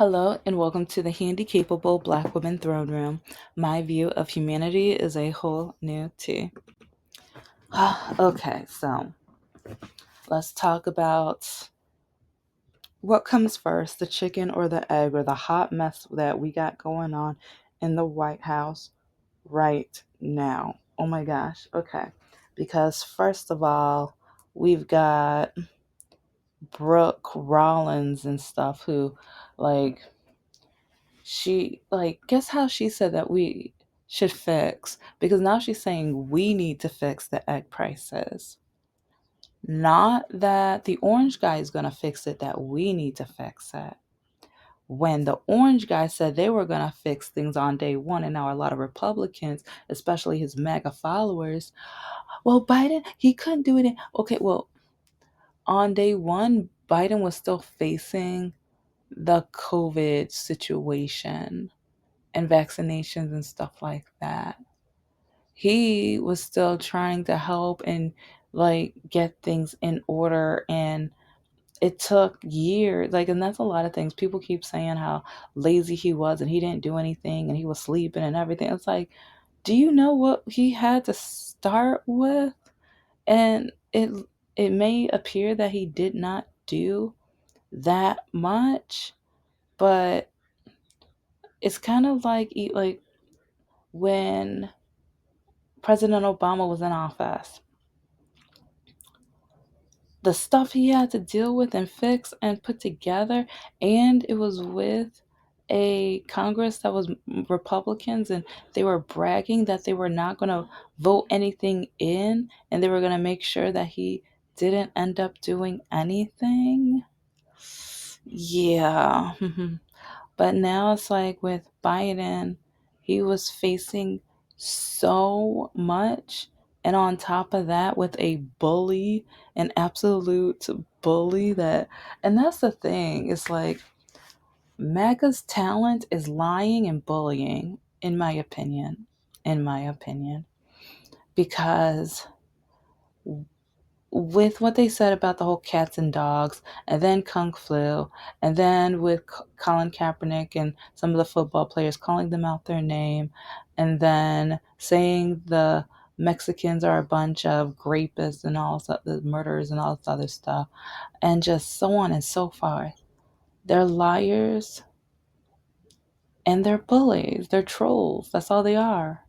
Hello and welcome to the Handicapable Black Women Throne Room. My view of humanity is a whole new tea. Okay, so let's talk about what comes first, the chicken or the egg, or the hot mess that we got going on in the White House right now. Oh my gosh, okay. Because first of all, we've got Brooke Rollins and stuff who, like, guess how she said that we should fix, because now she's saying we need to fix the egg prices, not that the orange guy is going to fix it, that we need to fix it. When the orange guy said they were going to fix things on day one, and now a lot of Republicans, especially his MAGA followers, well, Biden, he couldn't do it okay, well, on day one Biden was still facing the COVID situation and vaccinations and stuff like that. He was still trying to help and get things in order, and it took years. And that's a lot of things. People keep saying how lazy he was and he didn't do anything and he was sleeping and everything. It's like, do you know what he had to start with? And it may appear that he did not do that much, but it's kind of like when President Obama was in office, the stuff he had to deal with and fix and put together, and it was with a Congress that was Republicans, and they were bragging that they were not going to vote anything in, and they were going to make sure that he didn't end up doing anything. Yeah. But now it's like with Biden, he was facing so much. And on top of that, with a bully, an absolute bully and that's the thing. It's like MAGA's talent is lying and bullying, in my opinion. In my opinion. Because with what they said about the whole cats and dogs, and then Kung Flu, and then with Colin Kaepernick and some of the football players calling them out their name, and then saying the Mexicans are a bunch of rapists and all the murderers and all this other stuff, and just so on and so forth. They're liars and they're bullies. They're trolls. That's all they are.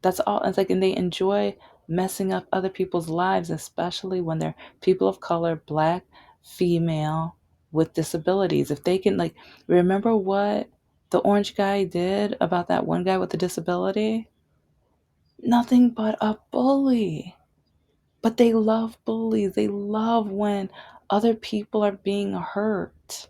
That's all. It's like, and they enjoy messing up other people's lives, especially when they're people of color, black, female, with disabilities. If they can, remember what the orange guy did about that one guy with the disability? Nothing but a bully. But they love bullies. They love when other people are being hurt.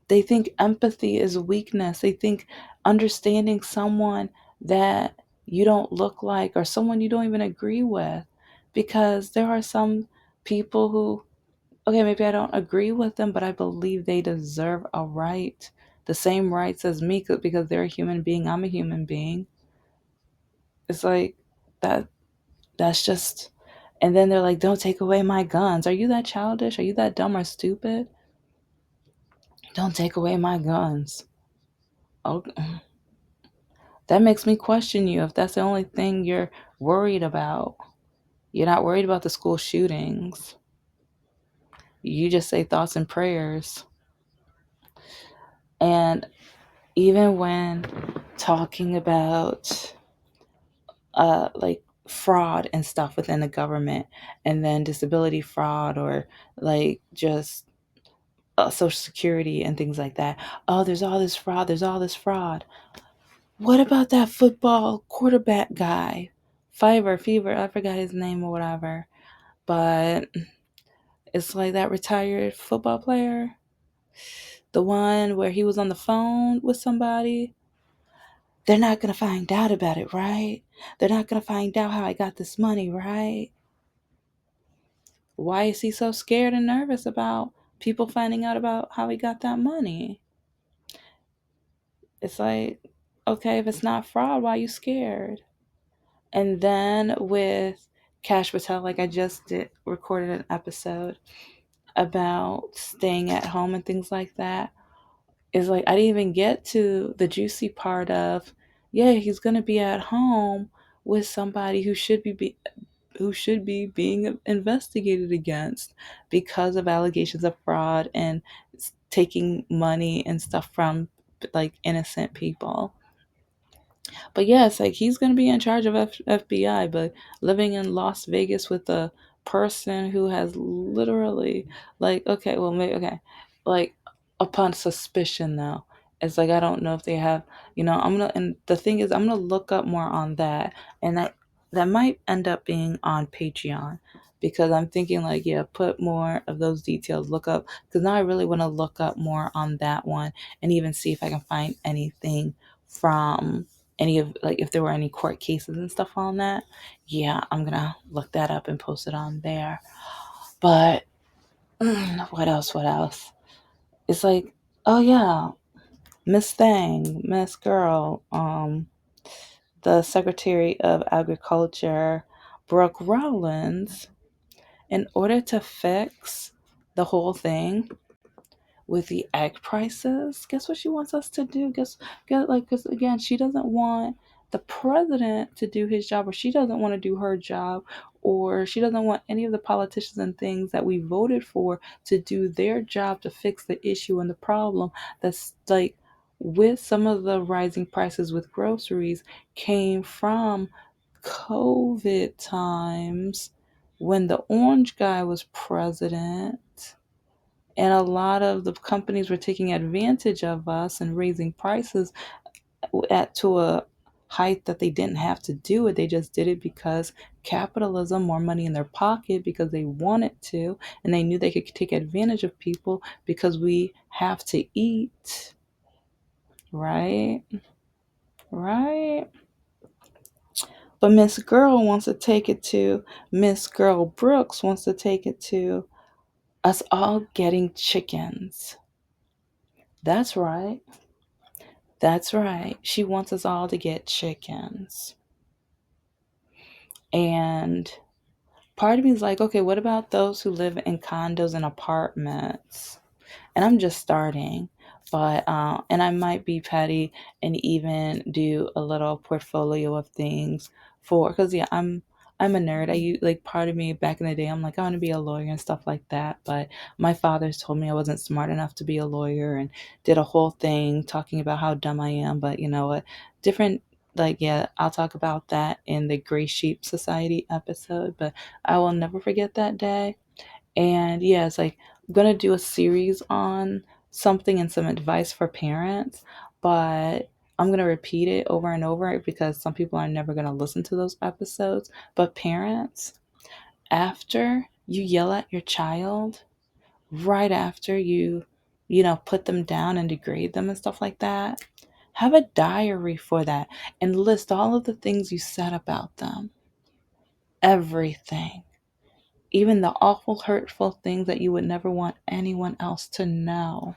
They think empathy is weakness. They think understanding someone that you don't look like or someone you don't even agree with. Because there are some people who, okay, maybe I don't agree with them, but I believe they deserve a right, the same rights as me, because they're a human being. I'm a human being. It's like that. That's just. And then they're like, don't take away my guns. Are you that childish? Are you that dumb or stupid? Don't take away my guns. Oh, that makes me question you if that's the only thing you're worried about. You're not worried about the school shootings. You just say thoughts and prayers. And even when talking about fraud and stuff within the government, and then disability fraud, or just social security and things like that. Oh, there's all this fraud. There's all this fraud. What about that football quarterback guy? Fever, I forgot his name or whatever. But it's like that retired football player, the one where he was on the phone with somebody. They're not going to find out about it, right? They're not going to find out how I got this money, right? Why is he so scared and nervous about people finding out about how he got that money? It's like, okay, if it's not fraud, why are you scared? And then with Cash Patel, I just recorded an episode about staying at home and things like that. It's like I didn't even get to the juicy part of, yeah, he's gonna be at home with somebody who should be being investigated against because of allegations of fraud and taking money and stuff from like innocent people. But yeah, it's like he's going to be in charge of FBI, but living in Las Vegas with a person who has literally, like, okay, well, maybe, okay, like, upon suspicion, though. It's like, I don't know if they have, and the thing is, I'm going to look up more on that. And that might end up being on Patreon because I'm thinking, like, yeah, put more of those details, look up, because now I really want to look up more on that one and even see if I can find anything from any of, like, if there were any court cases and stuff on that. Yeah, I'm gonna look that up and post it on there. But what else, it's like, oh yeah, Miss Thing, Miss Girl, the Secretary of Agriculture, Brooke Rollins, in order to fix the whole thing with the egg prices, guess what she wants us to do? Guess like, because again, she doesn't want the president to do his job, or she doesn't want to do her job, or she doesn't want any of the politicians and things that we voted for to do their job to fix the issue and the problem that's like with some of the rising prices with groceries came from COVID times when the orange guy was president, and a lot of the companies were taking advantage of us and raising prices at to a height that they didn't have to do it. They just did it because capitalism, more money in their pocket because they wanted to, and they knew they could take advantage of people because we have to eat, right? Right? But Miss Girl wants to take it to Miss Girl Brooks wants to take it to us all getting chickens. That's right. That's right. She wants us all to get chickens. And part of me is like, okay, what about those who live in condos and apartments? And I'm just starting, but and I might be petty and even do a little portfolio of things for, because yeah, I'm a nerd. Like, part of me back in the day, I'm like, I want to be a lawyer and stuff like that, but my father's told me I wasn't smart enough to be a lawyer and did a whole thing talking about how dumb I am. But you know what, different, like, yeah, I'll talk about that in the Gray Sheep Society episode, but I will never forget that day. And yeah, it's like I'm gonna do a series on something and some advice for parents, but I'm gonna repeat it over and over because some people are never gonna listen to those episodes. But parents, after you yell at your child, right after you put them down and degrade them and stuff like that, have a diary for that and list all of the things you said about them. Everything, even the awful, hurtful things that you would never want anyone else to know.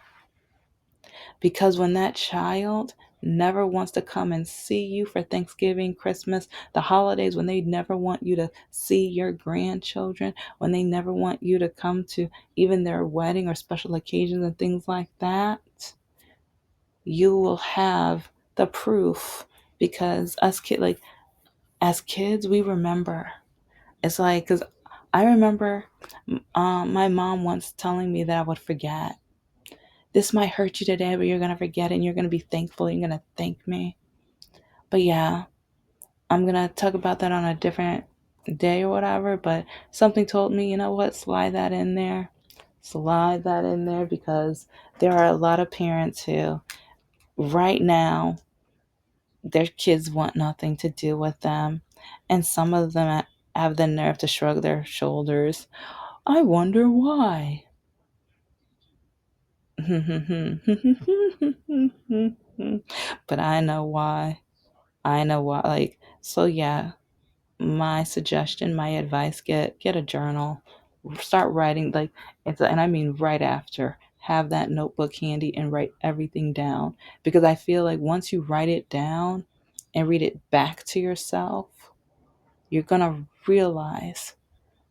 Because when that child never wants to come and see you for Thanksgiving, Christmas, the holidays, when they never want you to see your grandchildren, when they never want you to come to even their wedding or special occasions and things like that, you will have the proof. Because like as kids, we remember. It's like, because I remember my mom once telling me that I would forget. This might hurt you today, but you're going to forget it and you're going to be thankful. You're going to thank me. But yeah, I'm going to talk about that on a different day or whatever. But something told me, you know what? Slide that in there. Slide that in there, because there are a lot of parents who, right now, their kids want nothing to do with them. And some of them have the nerve to shrug their shoulders. I wonder why. But I know why. I know why. Like, so yeah, my suggestion, my advice, get a journal. Start writing, like, and I mean right after. Have that notebook handy and write everything down, because I feel like once you write it down and read it back to yourself, you're going to realize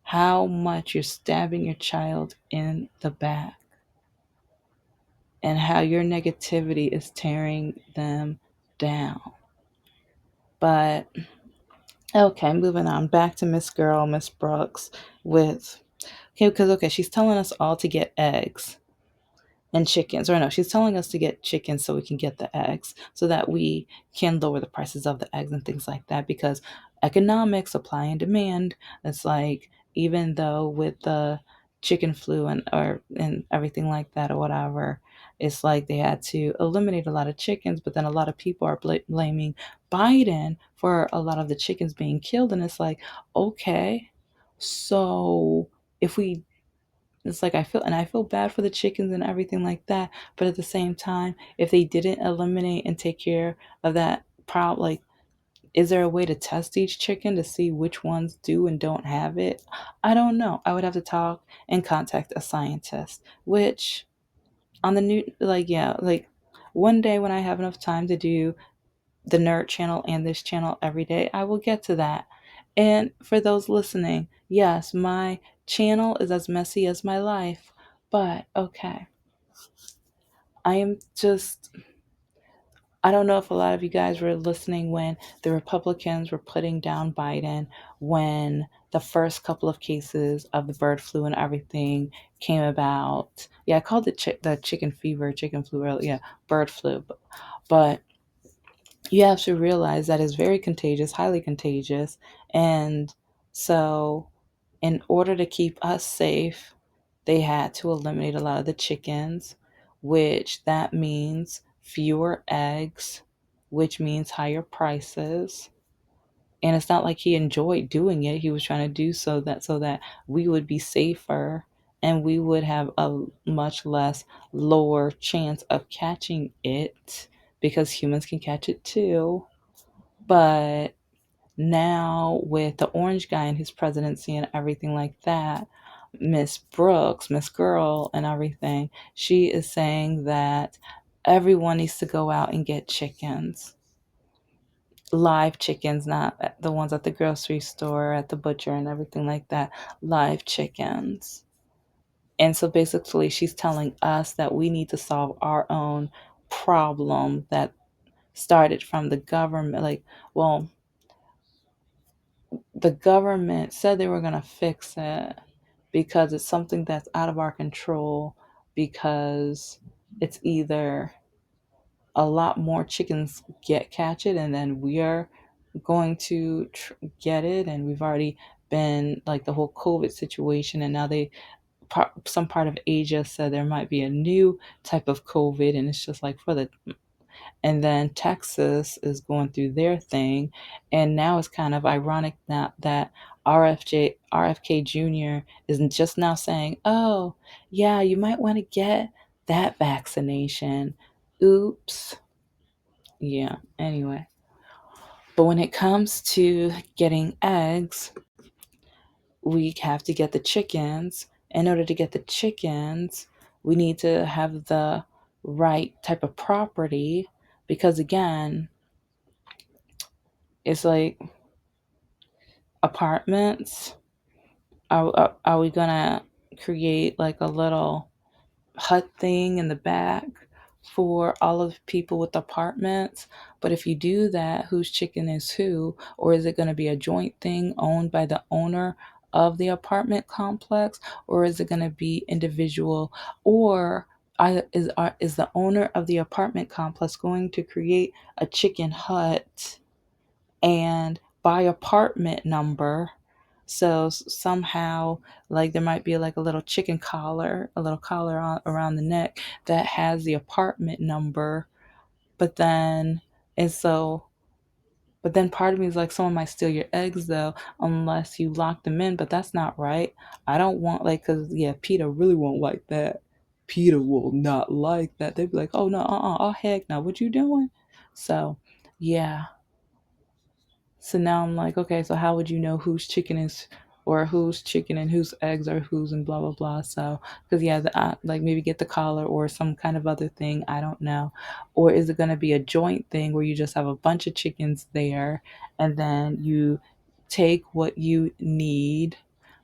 how much you're stabbing your child in the back. and how your negativity is tearing them down. But okay, moving on back to Miss Girl, Miss Brooks with okay, because okay, she's telling us all to get eggs and chickens, or no, she's telling us to get chickens so we can get the eggs, so that we can lower the prices of the eggs and things like that. Because economics, supply and demand, it's like even though with the chicken flu and everything like that or whatever, it's like they had to eliminate a lot of chickens, but then a lot of people are blaming Biden for a lot of the chickens being killed, and it's like, okay, so if we it's like I feel bad for the chickens and everything like that, but at the same time, if they didn't eliminate and take care of that problem, like, is there a way to test each chicken to see which ones do and don't have it? I don't know. I would have to talk and contact a scientist, which on the new, like, yeah, like one day when I have enough time to do the nerd channel and this channel every day, I will get to that. And for those listening, yes, my channel is as messy as my life, but okay. I am just, I don't know if a lot of you guys were listening when the Republicans were putting down Biden when the first couple of cases of the bird flu and everything came about. Yeah, I called it the chicken fever, chicken flu earlier. Yeah, bird flu. But you have to realize that it's very contagious, highly contagious. And so, in order to keep us safe, they had to eliminate a lot of the chickens, which that means fewer eggs, which means higher prices. And it's not like he enjoyed doing it. He was trying to do so that we would be safer and we would have a much less lower chance of catching it because humans can catch it too. But now with the orange guy and his presidency and everything like that, Miss Brooks, Miss Girl and everything, she is saying that everyone needs to go out and get chickens, live chickens, not the ones at the grocery store, at the butcher, and everything like that. Live chickens. And so basically, she's telling us that we need to solve our own problem that started from the government. Like, well, the government said they were going to fix it because it's something that's out of our control, because it's either a lot more chickens catch it and then we are going to get it, and we've already been like the whole COVID situation, and now some part of Asia said there might be a new type of COVID, and it's just like for the and then Texas is going through their thing, and now it's kind of ironic now that RFK Jr. is just now saying, "Oh, yeah, you might want to get that vaccination." Oops. Yeah. Anyway, but when it comes to getting eggs, we have to get the chickens. In order to get the chickens, we need to have the right type of property, because again, it's like apartments. Are we gonna create like a little hut thing in the back for all of the people with apartments? But if you do that, whose chicken is who? Or is it going to be a joint thing owned by the owner of the apartment complex? Or is it going to be individual? Or is the owner of the apartment complex going to create a chicken hut and by apartment number? So somehow, like there might be like a little chicken collar, a little collar around the neck that has the apartment number. But then, and so, but then part of me is like, someone might steal your eggs though, unless you lock them in. But that's not right. I don't want like, cause yeah, Peter really won't like that. Peter will not like that. They'd be like, oh no, oh heck no, what you doing? So, yeah. So now I'm like, okay, so how would you know whose chicken is, or whose chicken and whose eggs are whose, and blah blah blah. So, because yeah, like maybe get the collar or some kind of other thing. I don't know, or is it going to be a joint thing where you just have a bunch of chickens there, and then you take what you need,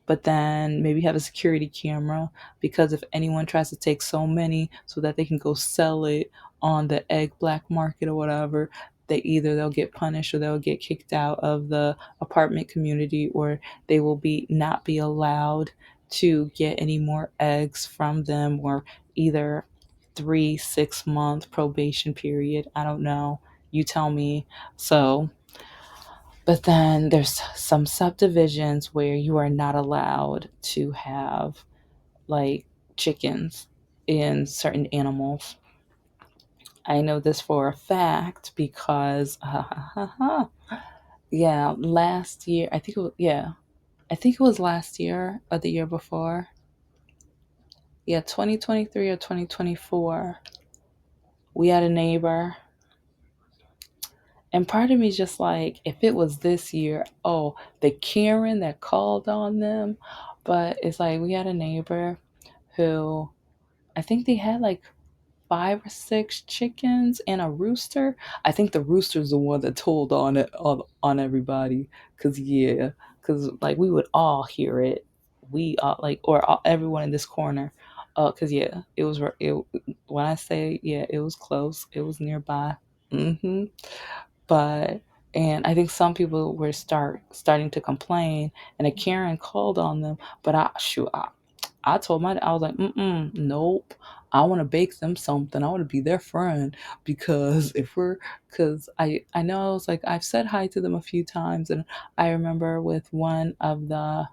but then maybe have a security camera, because if anyone tries to take so many so that they can go sell it on the egg black market or whatever, they'll get punished, or they'll get kicked out of the apartment community, or they will be not be allowed to get any more eggs from them, or either 3 6 month probation period. I don't know, you tell me. So, but then there's some subdivisions where you are not allowed to have like chickens in certain animals. I know this for a fact because yeah, last year, I think it was, yeah, I think it was last year or the year before. Yeah, 2023 or 2024. We had a neighbor, and part of me just like, if it was this year, oh, the Karen that called on them. But it's like we had a neighbor who, I think they had like 5 or 6 chickens and a rooster. I think the rooster's the one that told on it on everybody. Cause yeah, cause like we would all hear it. We all like, or all, everyone in this corner. Cause yeah, it was it. When I say yeah, it was close. It was nearby. Hmm. But and I think some people were starting to complain, and a Karen called on them. But I told I was like, nope. I want to bake them something. I want to be their friend, because because I know, it's like I've said hi to them a few times, and I remember with one of the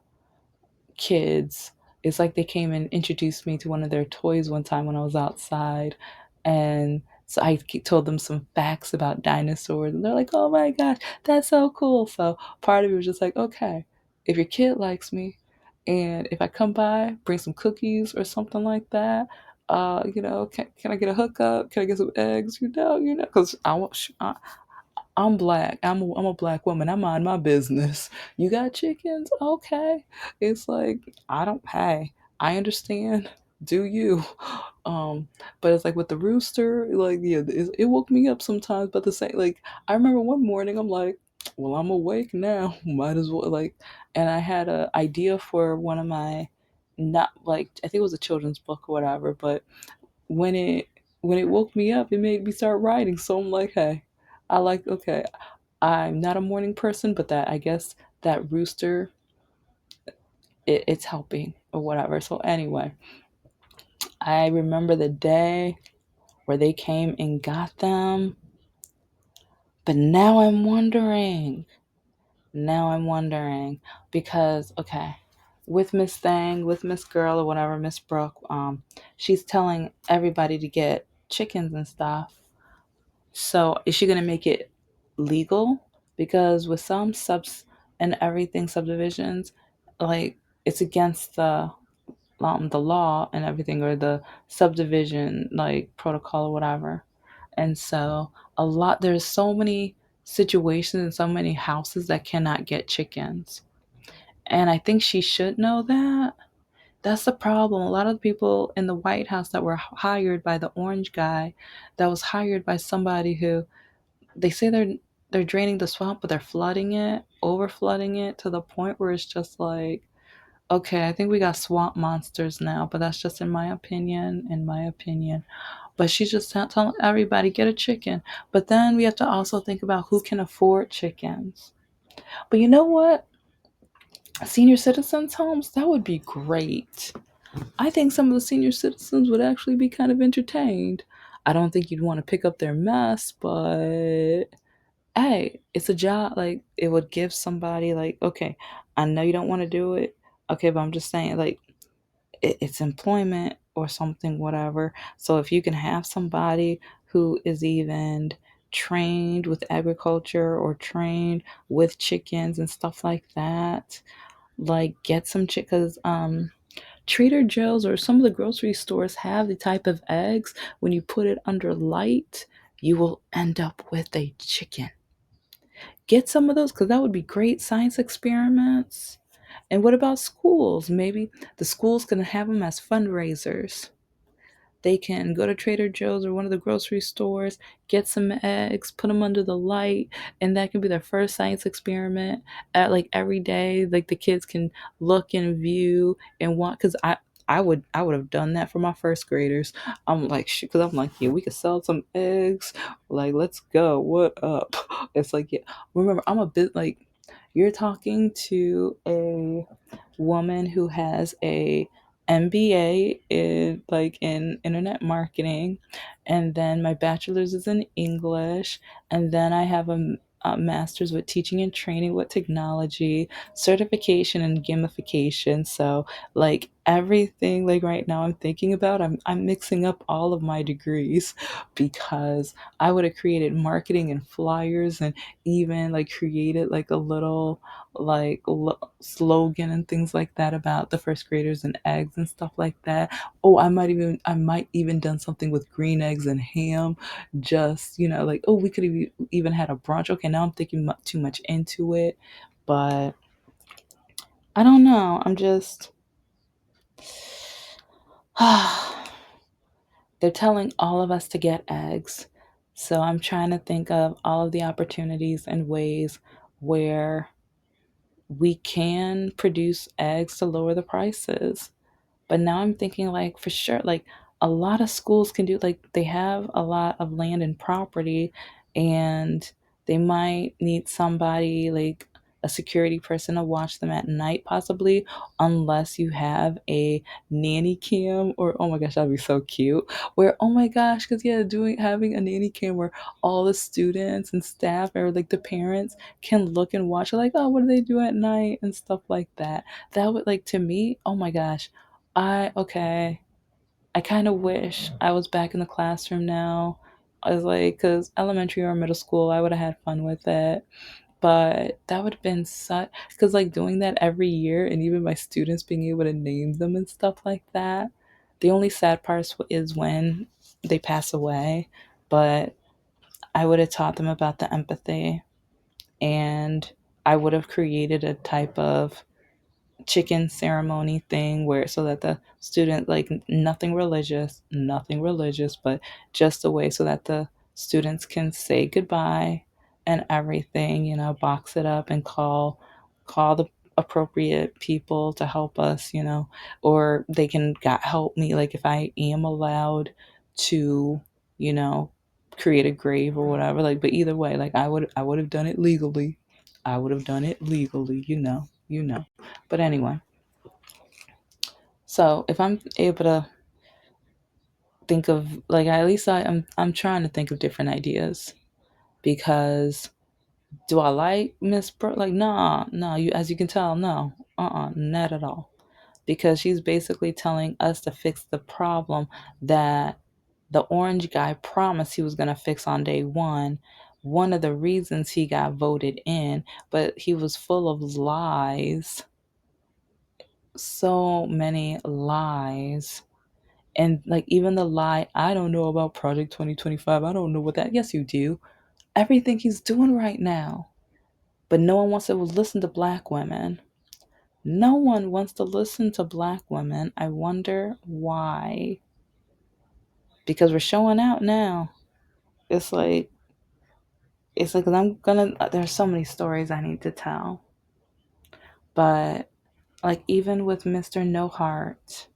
kids, it's like they came and introduced me to one of their toys one time when I was outside, and so told them some facts about dinosaurs, and they're like, "Oh my gosh, that's so cool!" So part of me was just like, "Okay, if your kid likes me, and if I come by, bring some cookies or something like that." Can I get a hookup? Can I get some eggs? Because I'm black. I'm a black woman. I mind my business. You got chickens? Okay. It's like, I don't, hey, I understand. Do you? Um, but it's like with the rooster, like, yeah, it woke me up sometimes. But the same, like, I remember one morning, I'm like, well, I'm awake now. Might as well, like, and I had a idea for one of my, not like, I think it was a children's book or whatever, but when it when it woke me up, it made me start writing. So I'm like, hey, okay, I'm not a morning person, but that, I guess, that rooster, it's helping or whatever. So anyway, I remember the day where they came and got them, but now I'm wondering, because okay, with Miss Girl or whatever, Miss Brooke, she's telling everybody to get chickens and stuff. So is she gonna make it legal? Because with some subs and everything subdivisions, like, it's against the law and everything, or the subdivision like protocol or whatever. And so there's so many situations and so many houses that cannot get chickens. And I think she should know that. That's the problem. A lot of the people in the White House that were hired by the orange guy, that was hired by somebody who, they say they're draining the swamp, but they're flooding it, over flooding it to the point where it's just like, okay, I think we got swamp monsters now, but that's just in my opinion. In my opinion, but she's just telling everybody get a chicken. But then we have to also think about who can afford chickens. But you know what? Senior citizens' homes, that would be great. I think some of the senior citizens would actually be kind of entertained. I don't think you'd want to pick up their mess, but hey, it's a job. Like, it would give somebody, like, okay, I know you don't want to do it. Okay, but I'm just saying, like, it's employment or something, whatever. So if you can have somebody who is even trained with agriculture or trained with chickens and stuff like that, like, get some chickens. Trader Joe's or some of the grocery stores have the type of eggs, when you put it under light, you will end up with a chicken. Get some of those, because that would be great science experiments. And what about schools? Maybe the schools can have them as fundraisers. they can go to Trader Joe's or one of the grocery stores, get some eggs, put them under the light, and that can be their first science experiment at like every day. Like the kids can look and view and want, because I would have done that for my first graders. I'm like, shoot, because I'm like, yeah, we could sell some eggs. Like, let's go. What up? It's like, yeah. Remember, I'm a bit like, you're talking to a woman who has a MBA in internet marketing, and then my bachelor's is in English, and then I have a master's with teaching and training with technology, certification and gamification. So like everything, like right now I'm thinking about, I'm mixing up all of my degrees because I would have created marketing and flyers and even like created like a little like slogan and things like that about the first graders and eggs and stuff like that. Oh, I might even done something with green eggs and ham. Just like, oh, we could have even had a brunch. Okay, now I'm thinking too much into it, but I don't know. I'm just they're telling all of us to get eggs. So I'm trying to think of all of the opportunities and ways where we can produce eggs to lower the prices. But now I'm thinking like for sure, like a lot of schools can do, like they have a lot of land and property, and they might need somebody like a security person to watch them at night, possibly, unless you have a nanny cam. Or oh my gosh, that'd be so cute. Where oh my gosh, because yeah, doing having a nanny cam where all the students and staff or like the parents can look and watch, like, oh, what do they do at night and stuff like that. That would, like, to me, oh my gosh, okay. I kind of wish I was back in the classroom now. I was like, because elementary or middle school, I would have had fun with it. But that would have been such, because like doing that every year and even my students being able to name them and stuff like that. The only sad part is when they pass away. But I would have taught them about the empathy, and I would have created a type of chicken ceremony thing where so that the student, like, nothing religious, but just a way so that the students can say goodbye and everything, box it up and call the appropriate people to help us, or they can got help me, like if I am allowed to, you know create a grave or whatever, like, but either way, like I would have done it legally. I would have done it legally, but anyway, so if I'm able to think of, like, at least I'm trying to think of different ideas, because do I like Miss like, nah, no, you, as you can tell, no, not at all, because she's basically telling us to fix the problem that the orange guy promised he was going to fix on day one. One of the reasons he got voted in, but he was full of lies, so many lies. And like even the lie, I don't know about Project 2025. I don't know what that. Yes, you do. Everything he's doing right now. But no one wants to listen to black women. No one wants to listen to black women. I wonder why. Because we're showing out now. It's like there's so many stories I need to tell. But like even with Mr. No Heart,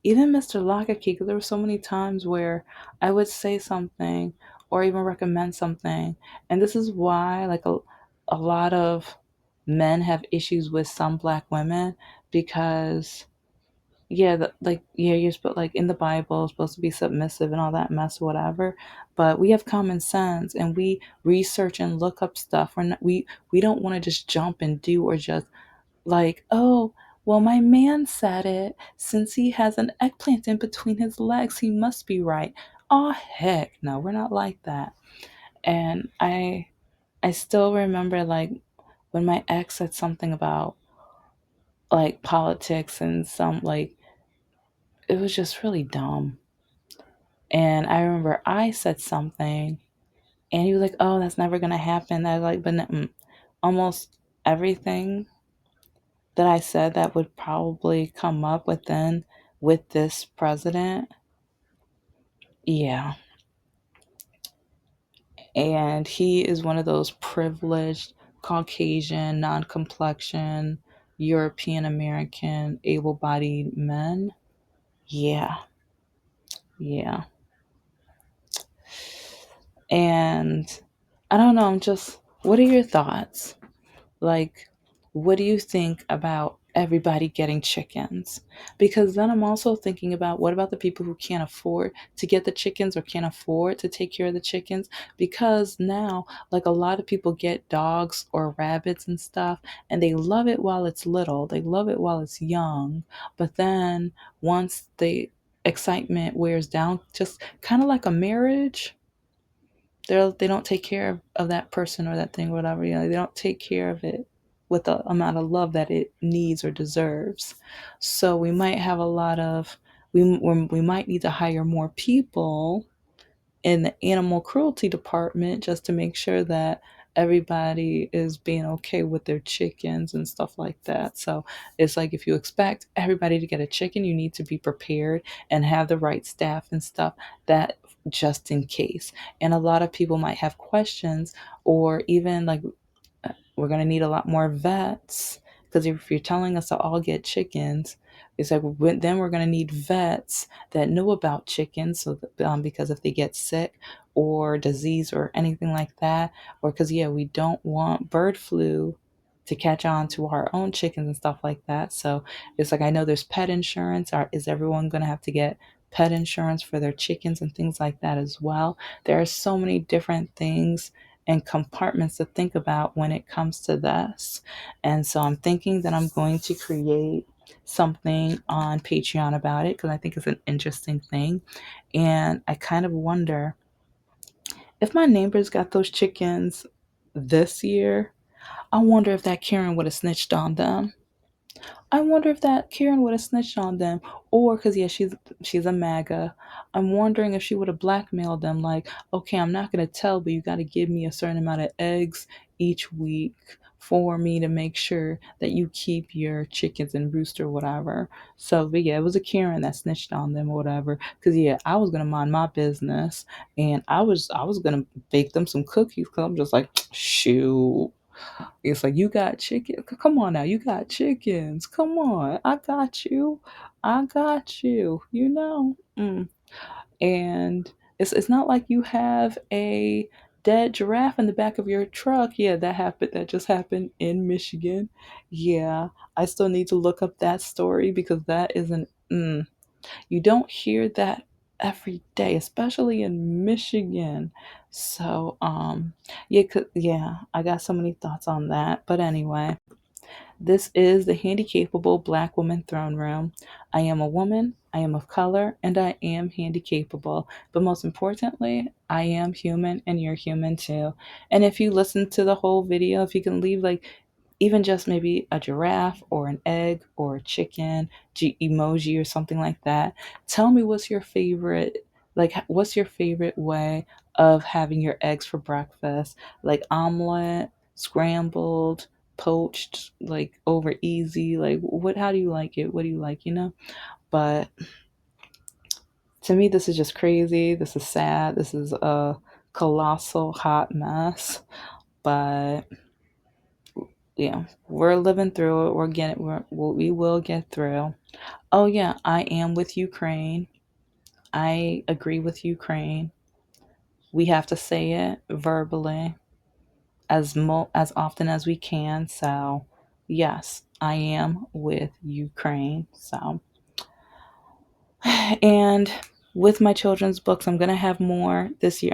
even Mr. Lockakey, because there were so many times where I would say something or even recommend something. And this is why, like, a lot of men have issues with some black women, because, yeah, yeah, you're supposed, like, in the Bible, supposed to be submissive and all that mess, whatever. But we have common sense and we research and look up stuff. We don't want to just jump and do, or just like, oh, well, my man said it. Since he has an eggplant in between his legs, he must be right. Oh, heck no, we're not like that. And I still remember, like, when my ex said something about like politics and some, like, it was just really dumb. And I remember I said something and he was like, oh, that's never gonna happen. I was like, but almost everything that I said that would probably come up with this president, Yeah, and he is one of those privileged Caucasian, non-complexion, European American, able-bodied men. Yeah, yeah. And I don't know, I'm just, what are your thoughts? Like, what do you think about everybody getting chickens? Because then I'm also thinking about, what about the people who can't afford to get the chickens or can't afford to take care of the chickens? Because now, like, a lot of people get dogs or rabbits and stuff, and they love it while it's little, they love it while it's young. But then once the excitement wears down, just kind of like a marriage, they don't take care of that person or that thing or whatever. They don't take care of it with the amount of love that it needs or deserves. So we might have a lot of we might need to hire more people in the animal cruelty department just to make sure that everybody is being okay with their chickens and stuff like that. So it's like, if you expect everybody to get a chicken, you need to be prepared and have the right staff and stuff, that just in case. And a lot of people might have questions, or even like, we're going to need a lot more vets, because if you're telling us to all get chickens, it's like, then we're going to need vets that know about chickens, so that, because if they get sick or disease or anything like that, or because, yeah, we don't want bird flu to catch on to our own chickens and stuff like that. So it's like, I know there's pet insurance. Is everyone going to have to get pet insurance for their chickens and things like that as well? There are so many different things and compartments to think about when it comes to this. And so I'm thinking that I'm going to create something on Patreon about it, because I think it's an interesting thing. And I kind of wonder, if my neighbors got those chickens this year, I wonder if that Karen would have snitched on them. I wonder if that Karen would have snitched on them, or because, yeah, she's a MAGA. I'm wondering if she would have blackmailed them, like, okay, I'm not gonna tell, but you got to give me a certain amount of eggs each week for me to make sure that you keep your chickens and roost or whatever. So, but yeah, it was a Karen that snitched on them or whatever. Because, yeah, I was gonna mind my business, and I was gonna bake them some cookies, because I'm just like, shoot. It's like, you got chicken. Come on now, you got chickens. Come on, I got you. I got you. And it's not like you have a dead giraffe in the back of your truck. Yeah, that happened. That just happened in Michigan. Yeah, I still need to look up that story, because that isn't. You don't hear that every day, especially in Michigan. So, yeah, yeah, I got so many thoughts on that. But anyway, this is the Handicapable Black Woman Throne Room. I am a woman, I am of color, and I am handicapable. But most importantly, I am human, and you're human too. And if you listen to the whole video, if you can leave, like, even just maybe a giraffe or an egg or a chicken emoji or something like that, tell me what's your favorite. Like, what's your favorite way of having your eggs for breakfast? Like omelet, scrambled, poached, like over easy, like, what, how do you like it, what do you like? But to me, this is just crazy, this is sad, this is a colossal hot mess. But yeah, we're living through it, we will get through. Oh yeah, I am with Ukraine. I agree with Ukraine. We have to say it verbally as often as we can. So, yes, I am with Ukraine. So, and with my children's books, I'm gonna have more this year.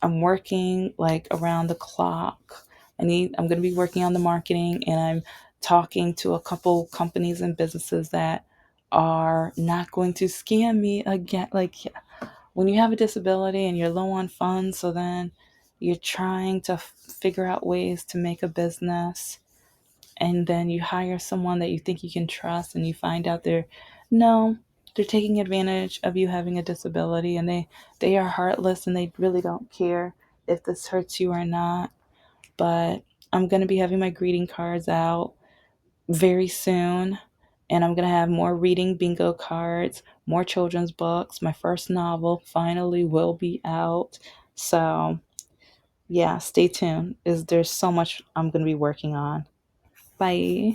I'm working like around the clock. I'm gonna be working on the marketing, and I'm talking to a couple companies and businesses that are not going to scam me again. Like, when you have a disability and you're low on funds, so then you're trying to figure out ways to make a business, and then you hire someone that you think you can trust, and you find out no, they're taking advantage of you having a disability, and they are heartless, and they really don't care if this hurts you or not. But I'm going to be having my greeting cards out very soon, And I'm going to have more reading bingo cards, more children's books. My first novel finally will be out. So, yeah, stay tuned. There's so much I'm going to be working on. Bye.